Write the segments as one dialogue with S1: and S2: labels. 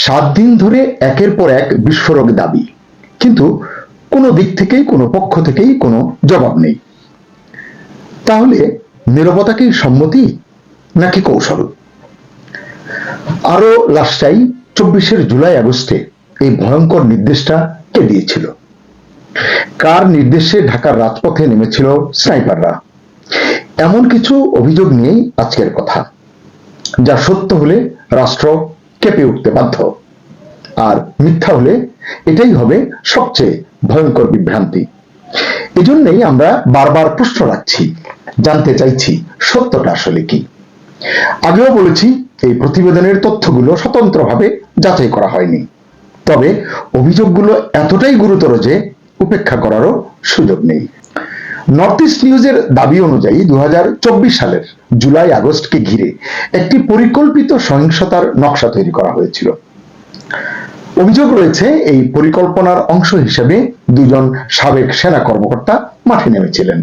S1: 7 দিন ধরে একের পর এক বিস্ফোরক দাবি, কিন্তু কোনো দিক থেকেই কোনো পক্ষ থেকেই কোনো জবাব নেই। তাহলে নীরবতা কি সম্মতি নাকি কৌশল? আরো লাস্টাই 24 জুলাই আগস্টে এই ভয়ঙ্কর নির্দেশটা কে দিয়েছিল? কার নির্দেশে ঢাকার রাজপথে নেমেছিল স্নাইপাররা? এমন কিছু অভিযোগ নিয়েই আজকের কথা, যা সত্য হলে রাষ্ট্র কেঁপে উঠতে বাধ্য, আর মিথ্যা হলে এটাই হবে সবচেয়ে ভয়ঙ্কর বিভ্রান্তি। এজন্যই আমরা বারবার প্রশ্ন রাখছি, জানতে চাইছি সত্যটা আসলে কি। আগেও বলেছি, এই প্রতিবেদনের তথ্যগুলো স্বতন্ত্রভাবে যাচাই করা হয়নি, তবে অভিযোগগুলো এতটাই গুরুতর যে উপেক্ষা করারও সুযোগ নেই। নর্থ ইস্ট নিউজের দাবি অনুযায়ী 2024 সালের জুলাই আগস্টকে ঘিরে একটি পরিকল্পিত সহিংসতার নকশা তৈরি করা হয়েছিল। অভিযোগ রয়েছে, এই পরিকল্পনার অংশ হিসেবে 2 সাবেক সেনা কর্মকর্তা মাঠে নেমেছিলেন।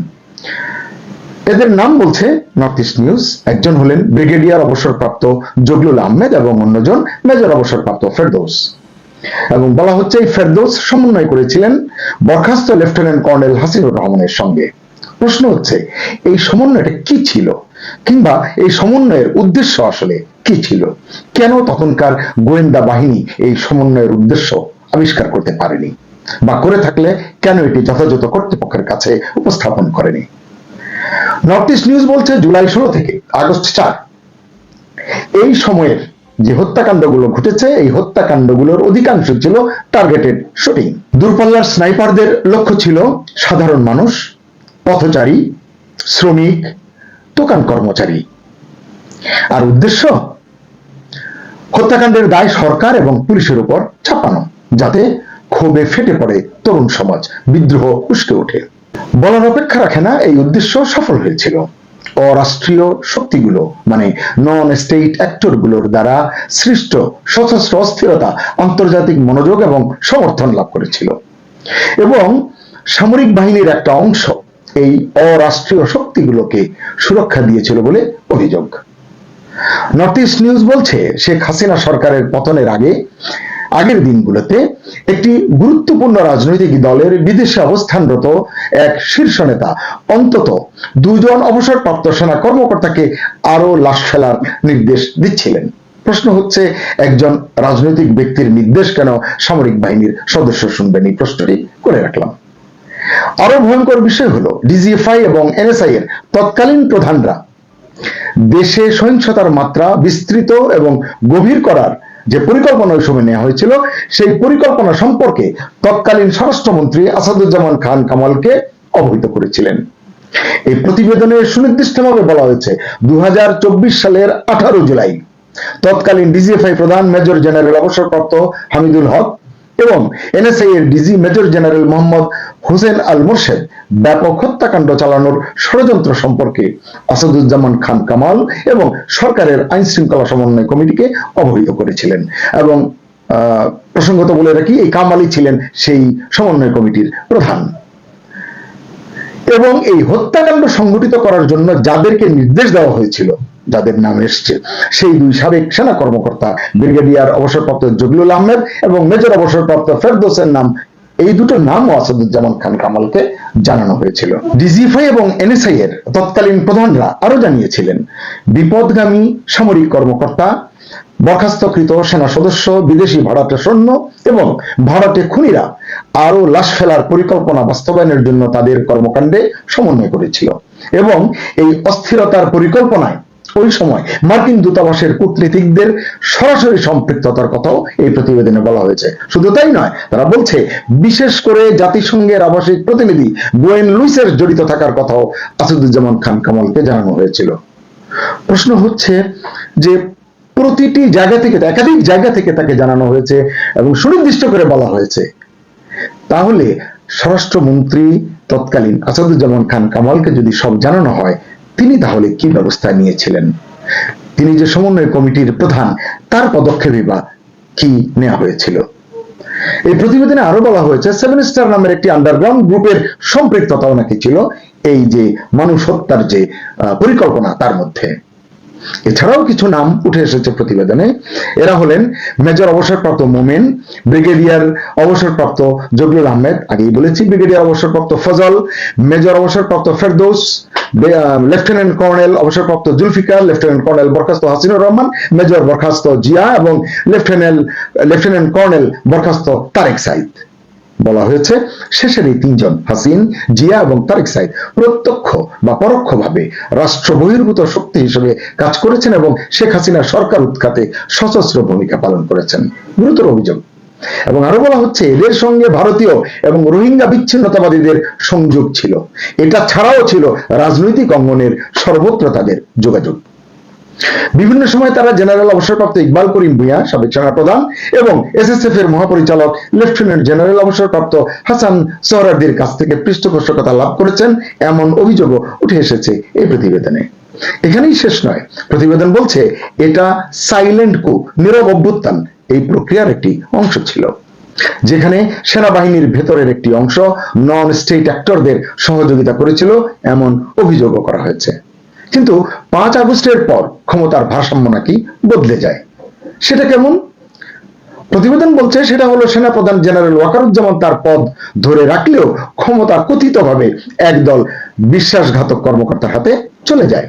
S1: এদের নাম বলছে নর্থ ইস্ট নিউজ। একজন হলেন ব্রিগেডিয়ার অবসরপ্রাপ্ত জগলুল আহমেদ এবং অন্যজন মেজর অবসরপ্রাপ্ত ফেরদৌস। এবং বলা হচ্ছে, এই ফেরদৌস সমন্বয় করেছিলেন বরখাস্ত লেফটেন্যান্ট কর্নেল হাসিনুর রহমানের সঙ্গে। প্রশ্ন হচ্ছে, এই সমন্বয়টা কি ছিল, কিংবা এই সমন্বয়ের উদ্দেশ্য আসলে কি ছিল? কেন তখনকার গোয়েন্দা বাহিনী এই সমন্বয়ের উদ্দেশ্য আবিষ্কার করতে পারেনি, বা করে থাকলে কেন এটি যথাযথ কর্তৃপক্ষের কাছে উপস্থাপন করেনি? নর্থ ইস্ট নিউজ বলছে, জুলাই 16 থেকে আগস্ট 4 এই সময়ের যে হত্যাকাণ্ডগুলো ঘটেছে, এই হত্যাকাণ্ডগুলোর অধিকাংশ ছিল টার্গেটেড শুটিং। দূরপাল্লার স্নাইপারদের লক্ষ্য ছিল সাধারণ মানুষ, পথচারী, শ্রমিক, দোকান কর্মচারী। আর উদ্দেশ্য, হত্যাকাণ্ডের দায় সরকার এবং পুলিশের উপর চাপানো, যাতে ক্ষোভে ফেটে পড়ে তরুণ সমাজ, বিদ্রোহ উস্কে ওঠে। বলার অপেক্ষা রাখে না, এই উদ্দেশ্য সফল হয়েছিল। অরাষ্ট্রীয় শক্তিগুলো, মানে নন স্টেট অ্যাক্টরগুলোর দ্বারা সৃষ্ট সশস্ত্র অস্থিরতা আন্তর্জাতিক মনোযোগ এবং সমর্থন লাভ করেছিল, এবং সামরিক বাহিনীর একটা অংশ এই অরাষ্ট্রীয় শক্তিগুলোকে সুরক্ষা দিয়েছিল বলে অভিযোগ। নর্থ ইস্ট নিউজ বলছে, শেখ হাসিনা সরকারের পতনের আগের দিনগুলোতে একটি গুরুত্বপূর্ণ রাজনৈতিক দলের বিদেশে অবস্থানরত এক শীর্ষ নেতা অন্তত 2 অবসরপ্রাপ্ত সেনা কর্মকর্তাকে আরো লাশ ফেলার নির্দেশ দিচ্ছিলেন। প্রশ্ন হচ্ছে, একজন রাজনৈতিক ব্যক্তির নির্দেশ কেন সামরিক বাহিনীর সদস্য শুনবেন? এই প্রশ্নটি করে রাখলাম। আরো ভয়ঙ্কর বিষয় হলো, ডিজিএফআই এবং এনএসআই এর তৎকালীন প্রধানরা দেশে সহিংসতার মাত্রা বিস্তৃত এবং গভীর করার যে পরিকল্পনা ওই সময় নেওয়া হয়েছিল, সেই পরিকল্পনা সম্পর্কে তৎকালীন স্বরাষ্ট্রমন্ত্রী আসাদুজ্জামান খান কামালকে অবহিত করেছিলেন। এই প্রতিবেদনে সুনির্দিষ্টভাবে বলা হয়েছে, 2024 সালের 18 জুলাই তৎকালীন ডিজিএফআই প্রধান মেজর জেনারেল অবসরপ্রাপ্ত হামিদুল হক এবং এনএসআই এর DG major general Mohammad Hossain Al Morshed ব্যাপক হত্যাকাণ্ড চালানোর ষড়যন্ত্র সম্পর্কে আসাদুজ্জামান খান কামাল এবং সরকারের আইন শৃঙ্খলা সমন্বয় কমিটিকে অবহিত করেছিলেন। এবং প্রসঙ্গত বলে রাখি, এই কামালই ছিলেন সেই সমন্বয় কমিটির প্রধান। এবং এই হত্যাকাণ্ড সংঘটিত করার জন্য যাদেরকে নির্দেশ দেওয়া হয়েছিল, যাদের নাম এসছে, সেই 2 সাবেক সেনা কর্মকর্তা ব্রিগেডিয়ার অবসরপ্রাপ্ত জগলুল আহমেদ এবং মেজর অবসরপ্রাপ্ত ফেরদৌসের নাম, এই দুটো নামও আসাদুজ্জামান খান কামালকে জানানো হয়েছিল। ডিজিএফআই এবং এনএসআই এর তৎকালীন প্রধানরা আরো জানিয়েছিলেন, বিপদগামী সামরিক কর্মকর্তা, বরখাস্তকৃত সেনা সদস্য, বিদেশি ভাড়াটে সৈন্য এবং ভাড়াটে খুনিরা আরো লাশ ফেলার পরিকল্পনা বাস্তবায়নের জন্য তাদের কর্মকাণ্ডে সমন্বয় করেছিল। এবং এই অস্থিরতার পরিকল্পনায় ওই সময় মার্কিন দূতাবাসের কূটনীতিকদের সরাসরি সম্পৃক্ততার কথাও এই প্রতিবেদনে বলা হয়েছে। শুধু তাই নয়, তারা বলছে, বিশেষ করে জাতিসংঘের আবাসিক প্রতিনিধি গোয়েন লুইসের জড়িত থাকার কথাও আসাদুজ্জামান খান কামালকে জানানো হয়েছিল। প্রশ্ন হচ্ছে যে, প্রতিটি জায়গা থেকে, একাধিক জায়গা থেকে তাকে জানানো হয়েছে এবং সুনির্দিষ্ট করে বলা হয়েছে, তাহলে স্বরাষ্ট্রমন্ত্রী তৎকালীন আসাদুজ্জামান খান কামালকে যদি সব জানানো হয়, তিনি তাহলে কি ব্যবস্থা নিয়েছিলেন? তিনি যে সমন্বয় কমিটির প্রধান, তার পদক্ষেপই বা কি নেওয়া হয়েছিল? এই প্রতিবেদনে আরো বলা হয়েছে, 7 স্টার নামের একটি আন্ডারগ্রাউন্ড গ্রুপের সম্পৃক্ততাও নাকি ছিল এই যে মানুষ হত্যার যে পরিকল্পনা, তার মধ্যে। এছাড়াও কিছু নাম উঠে এসেছে প্রতিবেদনে। এরা হলেন মেজর অবসরপ্রাপ্ত মোমেন, ব্রিগেডিয়ার অবসরপ্রাপ্ত জগলুল আহমেদ, আগেই বলেছি, ব্রিগেডিয়ার অবসরপ্রাপ্ত ফজল, মেজর অবসরপ্রাপ্ত ফেরদৌস, লেফটেন্যান্ট কর্নেল অবসরপ্রাপ্ত জুলফিকার, লেফটেন্যান্ট কর্নেল বরখাস্ত হাসিনুর রহমান, মেজর বরখাস্ত জিয়া এবং লেফটেন্যান্ট কর্নেল বরখাস্ত তারেক সাইদ। বলা হয়েছে শেষের এই তিনজন হাসিন, জিয়া এবং তারেক সাইদ প্রত্যক্ষ বা পরোক্ষভাবে রাষ্ট্র বহির্ভূত শক্তি হিসেবে কাজ করেছেন এবং শেখ হাসিনার সরকার উৎখাতে সশস্ত্র ভূমিকা পালন করেছেন, গুরুতর অভিযোগ। এবং আরো বলা হচ্ছে এদের সঙ্গে ভারতীয় এবং রোহিঙ্গা বিচ্ছিন্নতাবাদীদের সংযোগ ছিল। এটা ছাড়াও ছিল রাজনৈতিক অঙ্গনের সর্বত্র তাদের যোগাযোগ। বিভিন্ন সময় তারা জেনারেল অবসরপ্রাপ্ত ইকবাল করিম ভূঁইয়া, সাবেক সেনাপ্রধান, এবং এসএসএফ এর মহাপরিচালক লেফটেন্যান্ট জেনারেল অবসরপ্রাপ্ত হাসান সোহরাওয়ার্দীর কাছ থেকে পৃষ্ঠপোষকতা লাভ করেছেন, এমন অভিযোগও উঠে এসেছে এই প্রতিবেদনে। এখানেই শেষ নয়, প্রতিবেদন বলছে এটা সাইলেন্ট কু, নীরব অভ্যুত্থান এই প্রক্রিয়ার একটি অংশ ছিল, যেখানে সেনাবাহিনীর ভেতরের একটি অংশ নন স্টেট অ্যাক্টরদের সহযোগিতা করেছিল, এমন অভিযোগও করা হয়েছে। কিন্তু 5 আগস্টের পর ক্ষমতার ভারসাম্য নাকি বদলে যায়। সেটা কেমন? প্রতিবেদন বলছে সেটা হলো সেনাপ্রধান জেনারেল ওয়াকারুজ্জামান তার পদ ধরে রাখলেও ক্ষমতা কথিতভাবে একদল বিশ্বাসঘাতক কর্মকর্তার হাতে চলে যায়।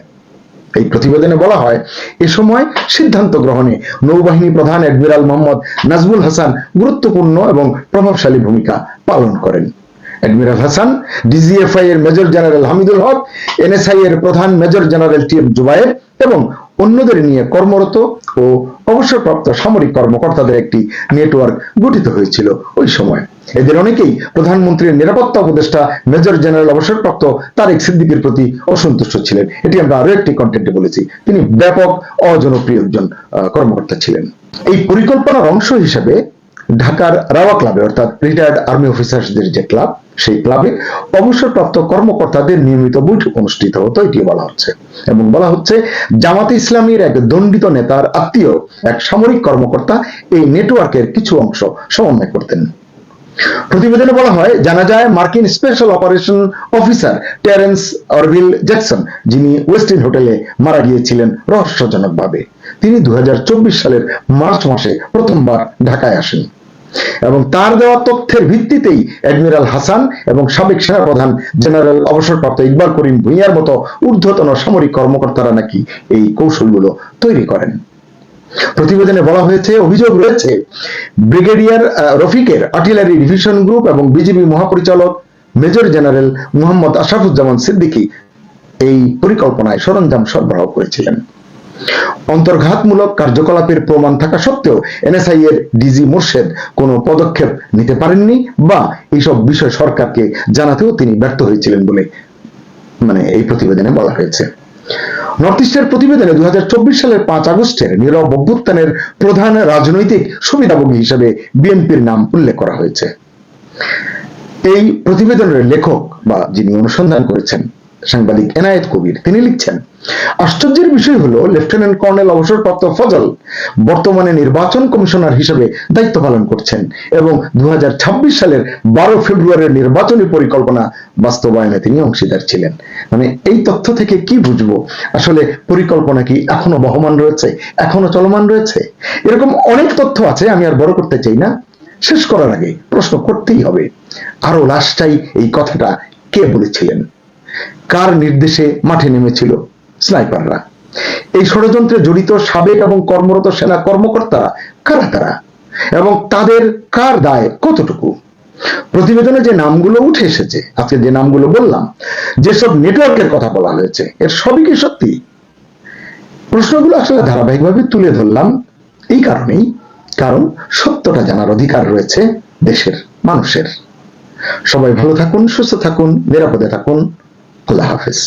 S1: এই প্রতিবেদনে বলা হয় এ সময় সিদ্ধান্ত গ্রহণে নৌবাহিনী প্রধান অ্যাডমিরাল মোহাম্মদ নাজমুল হাসান গুরুত্বপূর্ণ এবং প্রভাবশালী ভূমিকা পালন করেন। অ্যাডমিরাল হাসান, ডিজিএফআই এর major general Hamidul Haque, NSI এর প্রধান major general T M Zubayer এবং অন্যদের নিয়ে কর্মরত ও অবসরপ্রাপ্ত সামরিক কর্মকর্তাদের একটি নেটওয়ার্ক গঠিত হয়েছিল ওই সময়। এদের অনেকেই প্রধানমন্ত্রীর নিরাপত্তা উপদেষ্টা মেজর জেনারেল অবসরপ্রাপ্ত তারেক সিদ্দিকীর প্রতি অসন্তুষ্ট ছিলেন। এটি আমরা আরো একটি কন্টেন্টে বলেছি। তিনি ব্যাপক অজনপ্রিয় একজন কর্মকর্তা ছিলেন। এই পরিকল্পনার অংশ হিসেবে ঢাকার রাওয়া ক্লাবে, অর্থাৎ রিটায়ার্ড আর্মি অফিসার্সদের যে ক্লাব, সেই ক্লাবে অবসরপ্রাপ্ত কর্মকর্তাদের নিয়মিত বৈঠক অনুষ্ঠিত হতো, এটি বলা হচ্ছে। এবং বলা হচ্ছে জামাতে ইসলামীর এক দণ্ডিত নেতার আত্মীয় এক সামরিক কর্মকর্তা এই নেটওয়ার্কের কিছু অংশ সমন্বয় করতেন। প্রতিবেদনে বলা হয়, জানা যায় মার্কিন special operation officer Terrence Orville Jackson, যিনি ওয়েস্টিন হোটেলে মারা গিয়েছিলেন রহস্যজনকভাবে, তিনি 2024 সালের মার্চ মাসে প্রথমবার ঢাকায় আসেন এবং তার দেওয়া তথ্যের ভিত্তিতেই অ্যাডমিরাল হাসান এবং সাবেক সেনাপ্রধান জেনারেল অবসরপ্রাপ্ত ইকবাল করিম ভূঁইয়ার মতো ঊর্ধ্বতন সামরিক কর্মকর্তারা নাকি এই কৌশলগুলো তৈরি করেন। প্রতিবেদনে বলা হয়েছে, অভিযোগ রয়েছে ব্রিগেডিয়ার রফিকের আর্টিলারি ডিভিশন গ্রুপ এবং বিজিবি মহাপরিচালক মেজর জেনারেল মোহাম্মদ আশরাফুজ্জামান সিদ্দিকী এই পরিকল্পনায় সরঞ্জাম সরবরাহ করেছিলেন। অন্তর্ঘাতমূলক কার্যকলাপের প্রমাণ থাকা সত্ত্বেও এনএসআই এর ডিজি মোর্শেদ কোনো পদক্ষেপ নিতে পারেননি বা এইসব বিষয় সরকারকে জানাতেও তিনি ব্যর্থ হয়েছিলেন বলে এই প্রতিবেদনে বলা হয়েছে। নর্থ ইস্টের প্রতিবেদনে 2024 সালের 5 আগস্টের নীরব অভ্যুত্থানের প্রধান রাজনৈতিক সুবিধাভোগী হিসেবে বিএনপির নাম উল্লেখ করা হয়েছে। এই প্রতিবেদনের লেখক বা যিনি অনুসন্ধান করেছেন সাংবাদিক এনায়েত কবির, তিনি লিখছেন, আশ্চর্যের বিষয় হলো লেফটেন্যান্ট কর্নেল অবসরপ্রাপ্ত ফজল বর্তমানে নির্বাচন কমিশনার হিসেবে দায়িত্ব পালন করছেন এবং 2026 সালের 12 ফেব্রুয়ারির নির্বাচনী পরিকল্পনা বাস্তবায়নে তিনি অংশীদার ছিলেন। এই তথ্য থেকে কি বুঝবো আসলে পরিকল্পনা কি এখনো বহমান রয়েছে, এখনো চলমান রয়েছে? এরকম অনেক তথ্য আছে, আমি আর বড় করতে চাই না। শেষ করার আগে প্রশ্ন করতেই হবে, আরো লাস্টটাই এই কথাটা কে বলেছিলেন? কার নির্দেশে মাঠে নেমেছিল স্নাইপাররা? এই ষড়যন্ত্রে জড়িত সাবেক এবং কর্মরত সেনা কর্মকর্তারা কারা তারা এবং তাদের কার দায় কতটুকু? প্রতিবেদনে যে নামগুলো উঠে এসেছে, আজকে যে নামগুলো বললাম, যেসব নেটওয়ার্কের কথা বলা হয়েছে, এর সবই কি সত্যি? প্রশ্নগুলো আসলে ধারাবাহিকভাবে তুলে ধরলাম এই কারণেই, কারণ সত্যটা জানার অধিকার রয়েছে দেশের মানুষের। সবাই ভালো থাকুন, সুস্থ থাকুন, নিরাপদে থাকুন। আল্লাহ হাফেজ।